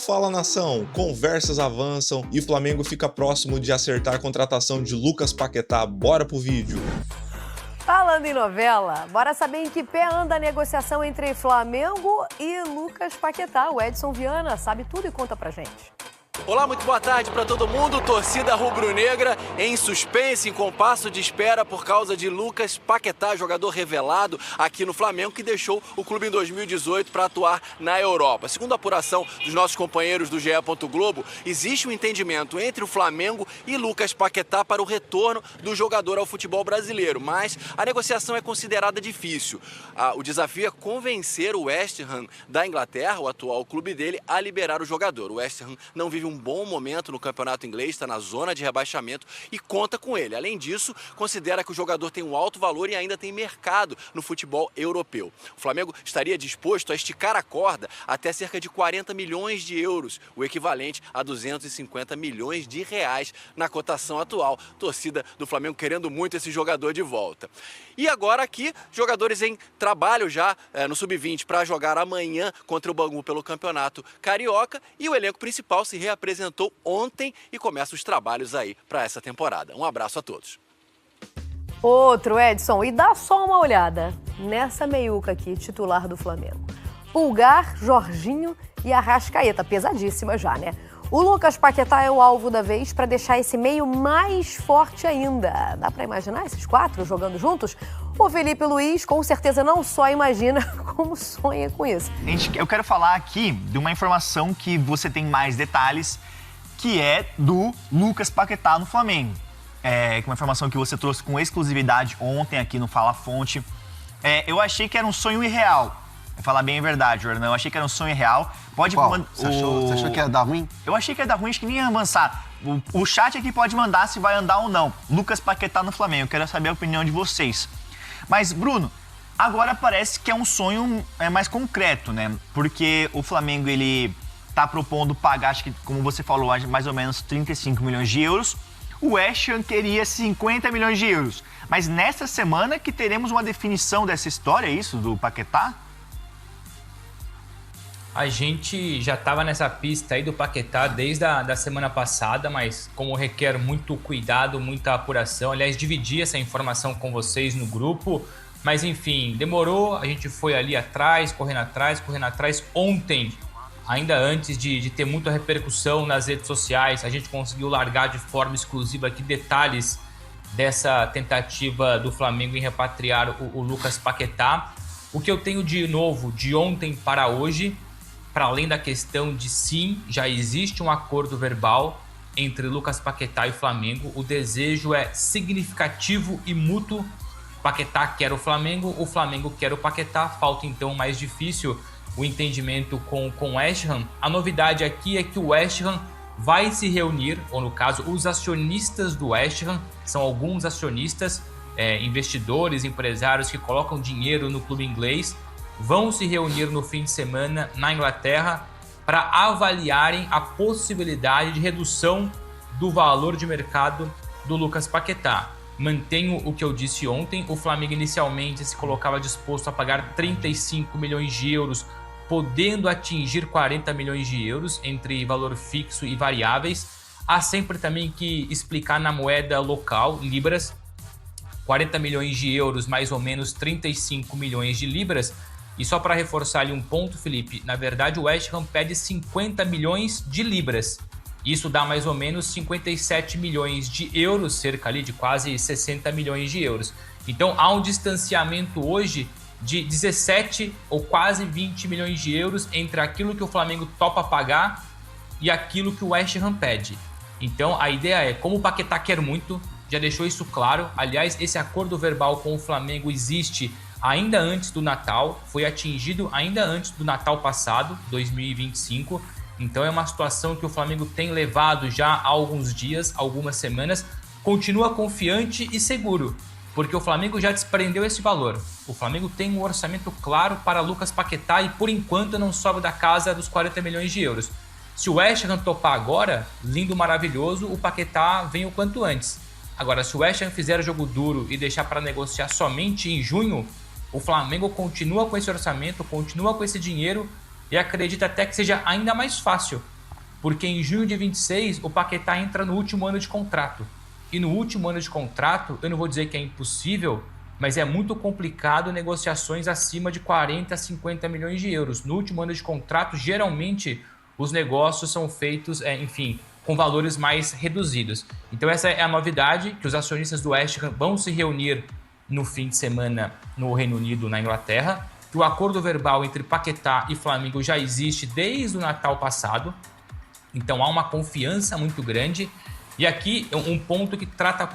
Fala nação, conversas avançam e o Flamengo fica próximo de acertar a contratação de Lucas Paquetá. Bora pro vídeo. Falando em novela, bora saber em que pé anda a negociação entre Flamengo e Lucas Paquetá. O Edson Viana sabe tudo e conta pra gente. Olá, muito boa tarde para todo mundo. Torcida rubro-negra em suspense, em compasso de espera por causa de Lucas Paquetá, jogador revelado aqui no Flamengo, que deixou o clube em 2018 para atuar na Europa. Segundo a apuração dos nossos companheiros do GE. Globo, existe um entendimento entre o Flamengo e Lucas Paquetá para o retorno do jogador ao futebol brasileiro, mas a negociação é considerada difícil. O desafio é convencer o West Ham da Inglaterra, o atual clube dele, a liberar o jogador. O West Ham não vive um bom momento no campeonato inglês, está na zona de rebaixamento e conta com ele. Além disso, considera que o jogador tem um alto valor e ainda tem mercado no futebol europeu. O Flamengo estaria disposto a esticar a corda até cerca de 40 milhões de euros, o equivalente a 250 milhões de reais na cotação atual. Torcida do Flamengo querendo muito esse jogador de volta. E agora aqui, jogadores em trabalho já no Sub-20 para jogar amanhã contra o Bangu pelo Campeonato Carioca, e o elenco principal se reapresentou ontem e começa os trabalhos aí para essa temporada. Um abraço a todos. Outro, Edson, e dá só uma olhada nessa meiuca aqui, titular do Flamengo. Pulgar, Jorginho e Arrascaeta, pesadíssima já, né? O Lucas Paquetá é o alvo da vez para deixar esse meio mais forte ainda. Dá para imaginar esses quatro jogando juntos? O Felipe Luiz com certeza não só imagina, como sonha com isso. Gente, eu quero falar aqui de uma informação que você tem mais detalhes, que é do Lucas Paquetá no Flamengo. É uma informação que você trouxe com exclusividade ontem aqui no Fala Fonte. Eu achei que era um sonho irreal. Vou falar bem a verdade, Jordan. Eu achei que era um sonho real. Pode mandar. Você achou que ia dar ruim? Eu achei que ia dar ruim, acho que nem ia avançar. O chat aqui pode mandar se vai andar ou não. Lucas Paquetá no Flamengo. Eu quero saber a opinião de vocês. Mas, Bruno, agora parece que é um sonho mais concreto, né? Porque o Flamengo, ele tá propondo pagar, acho que, como você falou, mais ou menos 35 milhões de euros. O West Ham queria 50 milhões de euros. Mas nesta semana que teremos uma definição dessa história, é isso, do Paquetá? A gente já estava nessa pista aí do Paquetá desde a semana passada, mas como requer muito cuidado, muita apuração, aliás, dividi essa informação com vocês no grupo, mas enfim, demorou, a gente foi ali atrás, correndo atrás. Ontem, ainda antes de ter muita repercussão nas redes sociais, a gente conseguiu largar de forma exclusiva aqui detalhes dessa tentativa do Flamengo em repatriar o Lucas Paquetá. O que eu tenho de novo de ontem para hoje, para além da questão de sim, já existe um acordo verbal entre Lucas Paquetá e Flamengo. O desejo é significativo e mútuo. Paquetá quer o Flamengo quer o Paquetá. Falta então mais difícil o entendimento com o West Ham. A novidade aqui é que o West Ham vai se reunir, ou no caso, os acionistas do West Ham, são alguns acionistas, investidores, empresários que colocam dinheiro no clube inglês, vão se reunir no fim de semana na Inglaterra para avaliarem a possibilidade de redução do valor de mercado do Lucas Paquetá. Mantenho o que eu disse ontem, o Flamengo inicialmente se colocava disposto a pagar 35 milhões de euros, podendo atingir 40 milhões de euros entre valor fixo e variáveis. Há sempre também que explicar na moeda local, libras, 40 milhões de euros, mais ou menos 35 milhões de libras. E só para reforçar ali um ponto, Felipe, na verdade o West Ham pede 50 milhões de libras. Isso dá mais ou menos 57 milhões de euros, cerca ali de quase 60 milhões de euros. Então há um distanciamento hoje de 17 ou quase 20 milhões de euros entre aquilo que o Flamengo topa pagar e aquilo que o West Ham pede. Então a ideia é, como o Paquetá quer muito, já deixou isso claro. Aliás, esse acordo verbal com o Flamengo existe ainda antes do Natal, foi atingido ainda antes do Natal passado, 2025. Então é uma situação que o Flamengo tem levado já há alguns dias, algumas semanas, continua confiante e seguro, porque o Flamengo já desprendeu esse valor. O Flamengo tem um orçamento claro para Lucas Paquetá e por enquanto não sobe da casa dos 40 milhões de euros. Se o West Ham topar agora, lindo, maravilhoso, o Paquetá vem o quanto antes. Agora, se o West Ham fizer jogo duro e deixar para negociar somente em junho, o Flamengo continua com esse orçamento, continua com esse dinheiro e acredito até que seja ainda mais fácil, porque em junho de 26 o Paquetá entra no último ano de contrato. E no último ano de contrato, eu não vou dizer que é impossível, mas é muito complicado negociações acima de 40 a 50 milhões de euros. No último ano de contrato, geralmente os negócios são feitos, com valores mais reduzidos. Então essa é a novidade, que os acionistas do West Ham vão se reunir no fim de semana no Reino Unido, na Inglaterra. O acordo verbal entre Paquetá e Flamengo já existe desde o Natal passado. Então há uma confiança muito grande. E aqui um ponto que trata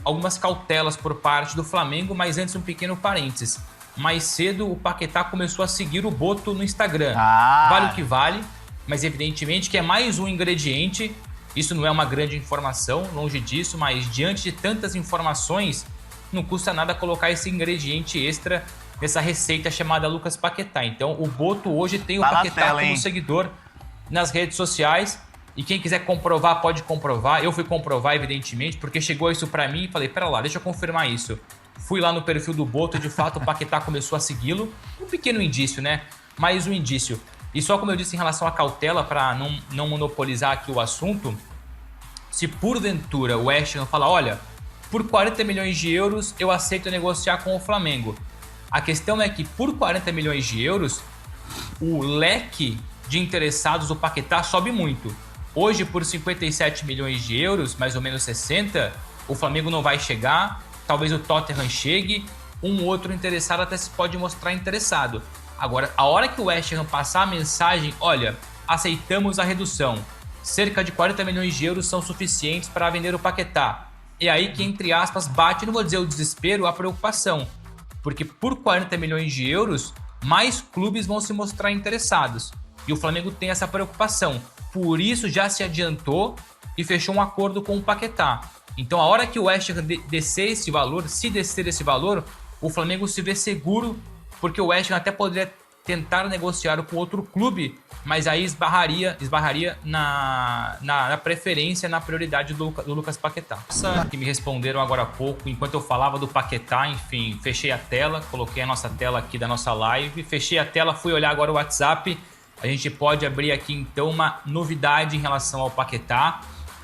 algumas cautelas por parte do Flamengo, mas antes um pequeno parênteses. Mais cedo o Paquetá começou a seguir o Boto no Instagram. Vale o que vale, mas evidentemente que é mais um ingrediente. Isso não é uma grande informação, longe disso, mas diante de tantas informações, não custa nada colocar esse ingrediente extra nessa receita chamada Lucas Paquetá. Então o Boto hoje tem o Paquetá como seguidor nas redes sociais. E quem quiser comprovar, pode comprovar. Eu fui comprovar, evidentemente, porque chegou isso pra mim e falei, pera lá, deixa eu confirmar isso. Fui lá no perfil do Boto, de fato, o Paquetá começou a segui-lo. Um pequeno indício, né? Mais um indício. E só como eu disse em relação à cautela, para não monopolizar aqui o assunto, se porventura o West Ham falar, olha, por 40 milhões de euros eu aceito negociar com o Flamengo. A questão é que por 40 milhões de euros, o leque de interessados do Paquetá sobe muito. Hoje, por 57 milhões de euros, mais ou menos 60, o Flamengo não vai chegar, talvez o Tottenham chegue, um outro interessado até se pode mostrar interessado. Agora, a hora que o West Ham passar a mensagem, olha, aceitamos a redução, cerca de 40 milhões de euros são suficientes para vender o Paquetá. É aí que, entre aspas, bate, não vou dizer o desespero, a preocupação. Porque por 40 milhões de euros, mais clubes vão se mostrar interessados. E o Flamengo tem essa preocupação. Por isso já se adiantou e fechou um acordo com o Paquetá. Então a hora que o West Ham descer esse valor, se descer esse valor, o Flamengo se vê seguro, porque o West Ham até poderia tentar negociar com outro clube, mas aí esbarraria na preferência, na prioridade do Lucas Paquetá. Que me responderam agora há pouco, enquanto eu falava do Paquetá, enfim, fechei a tela, coloquei a nossa tela aqui da nossa live, fechei a tela, fui olhar agora o WhatsApp. A gente pode abrir aqui então uma novidade em relação ao Paquetá.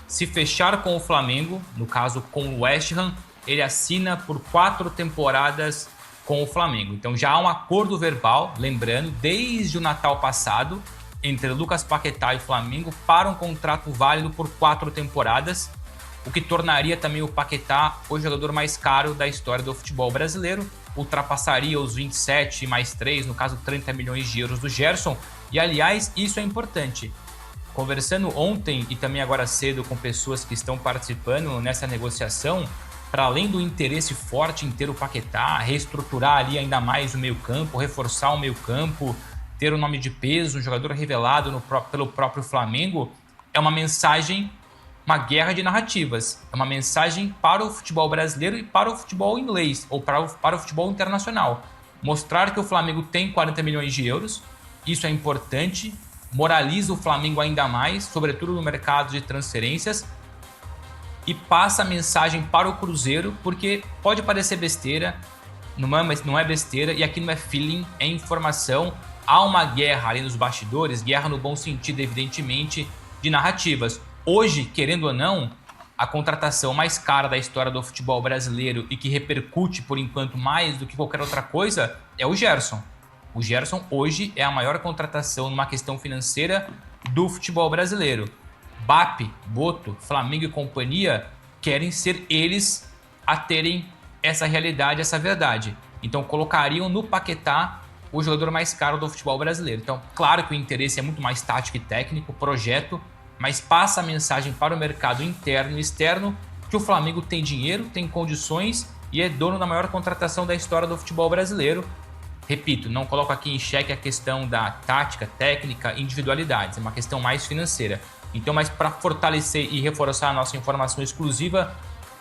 Se fechar com o Flamengo, no caso com o West Ham, ele assina por 4 temporadas com o Flamengo. Então já há um acordo verbal, lembrando, desde o Natal passado, entre Lucas Paquetá e o Flamengo para um contrato válido por 4 temporadas, o que tornaria também o Paquetá o jogador mais caro da história do futebol brasileiro, ultrapassaria os 27 mais 3, no caso 30 milhões de euros do Gerson. E aliás, isso é importante. Conversando ontem e também agora cedo com pessoas que estão participando nessa negociação, para além do interesse forte em ter o Paquetá, reestruturar ali ainda mais o meio-campo, reforçar o meio-campo, ter um nome de peso, um jogador revelado pelo próprio Flamengo, é uma mensagem, uma guerra de narrativas. É uma mensagem para o futebol brasileiro e para o futebol inglês, ou para o futebol internacional. Mostrar que o Flamengo tem 40 milhões de euros, isso é importante, moraliza o Flamengo ainda mais, sobretudo no mercado de transferências, e passa a mensagem para o Cruzeiro, porque pode parecer besteira, não é besteira, e aqui não é feeling, é informação. Há uma guerra ali nos bastidores, guerra no bom sentido, evidentemente, de narrativas. Hoje, querendo ou não, a contratação mais cara da história do futebol brasileiro e que repercute, por enquanto, mais do que qualquer outra coisa, é o Gerson. O Gerson hoje é a maior contratação numa questão financeira do futebol brasileiro. BAP, Boto, Flamengo e companhia querem ser eles a terem essa realidade, essa verdade. Então colocariam no Paquetá o jogador mais caro do futebol brasileiro. Então, claro que o interesse é muito mais tático e técnico, projeto, mas passa a mensagem para o mercado interno e externo que o Flamengo tem dinheiro, tem condições e é dono da maior contratação da história do futebol brasileiro. Repito, não coloco aqui em xeque a questão da tática, técnica, individualidades, é uma questão mais financeira. Então, mas para fortalecer e reforçar a nossa informação exclusiva,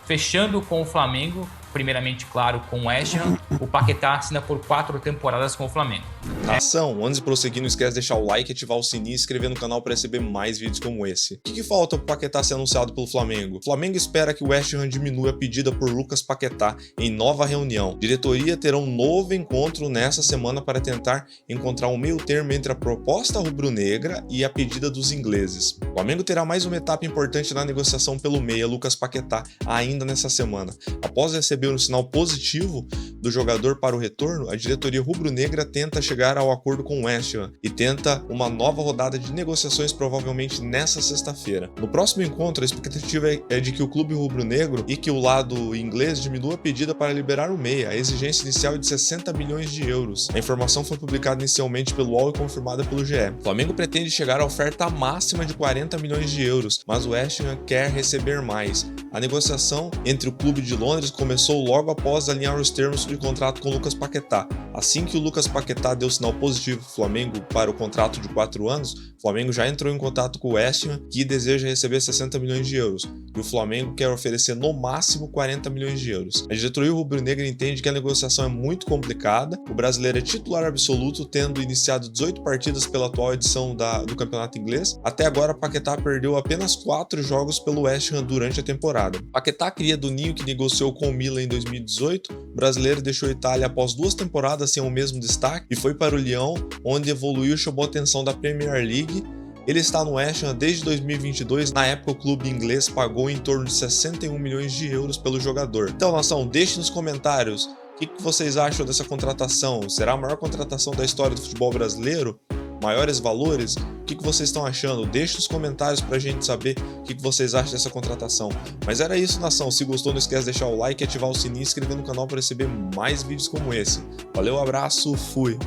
fechando com o Flamengo, primeiramente, claro, com o West Ham, o Paquetá assina por 4 temporadas com o Flamengo. Nação, antes de prosseguir, não esquece de deixar o like, ativar o sininho e se inscrever no canal para receber mais vídeos como esse. O que falta para o Paquetá ser anunciado pelo Flamengo? O Flamengo espera que o West Ham diminua a pedida por Lucas Paquetá em nova reunião. A diretoria terá um novo encontro nessa semana para tentar encontrar um meio termo entre a proposta rubro-negra e a pedida dos ingleses. O Flamengo terá mais uma etapa importante na negociação pelo meia Lucas Paquetá ainda nessa semana. Após receber um sinal positivo do jogador para o retorno, a diretoria rubro-negra tenta chegar ao acordo com o West Ham e tenta uma nova rodada de negociações provavelmente nessa sexta-feira. No próximo encontro, a expectativa é de que o clube rubro-negro e que o lado inglês diminua a pedida para liberar o meia. A exigência inicial é de 60 milhões de euros. A informação foi publicada inicialmente pelo UOL e confirmada pelo GE. O Flamengo pretende chegar à oferta máxima de 40 milhões de euros, mas o West Ham quer receber mais. A negociação entre o clube de Londres começou logo após alinhar os termos de contrato com o Lucas Paquetá. Assim que o Lucas Paquetá deu sinal positivo ao Flamengo para o contrato de 4 anos, o Flamengo já entrou em contato com o West Ham, que deseja receber 60 milhões de euros, e o Flamengo quer oferecer no máximo 40 milhões de euros. A diretoria rubro-negra entende que a negociação é muito complicada. O brasileiro é titular absoluto, tendo iniciado 18 partidas pela atual edição do campeonato inglês. Até agora, Paquetá perdeu apenas 4 jogos pelo West Ham durante a temporada. Paquetá, cria do Ninho, que negociou com o Milan em 2018, o brasileiro deixou a Itália após 2 temporadas sem o mesmo destaque e foi para o Lyon, onde evoluiu e chamou a atenção da Premier League. Ele está no West Ham desde 2022, na época o clube inglês pagou em torno de 61 milhões de euros pelo jogador. Então, nação, deixe nos comentários o que vocês acham dessa contratação. Será a maior contratação da história do futebol brasileiro? Maiores valores? O que vocês estão achando? Deixe nos comentários pra gente saber o que vocês acham dessa contratação. Mas era isso, nação. Se gostou, não esquece de deixar o like, ativar o sininho e se inscrever no canal para receber mais vídeos como esse. Valeu, abraço, fui!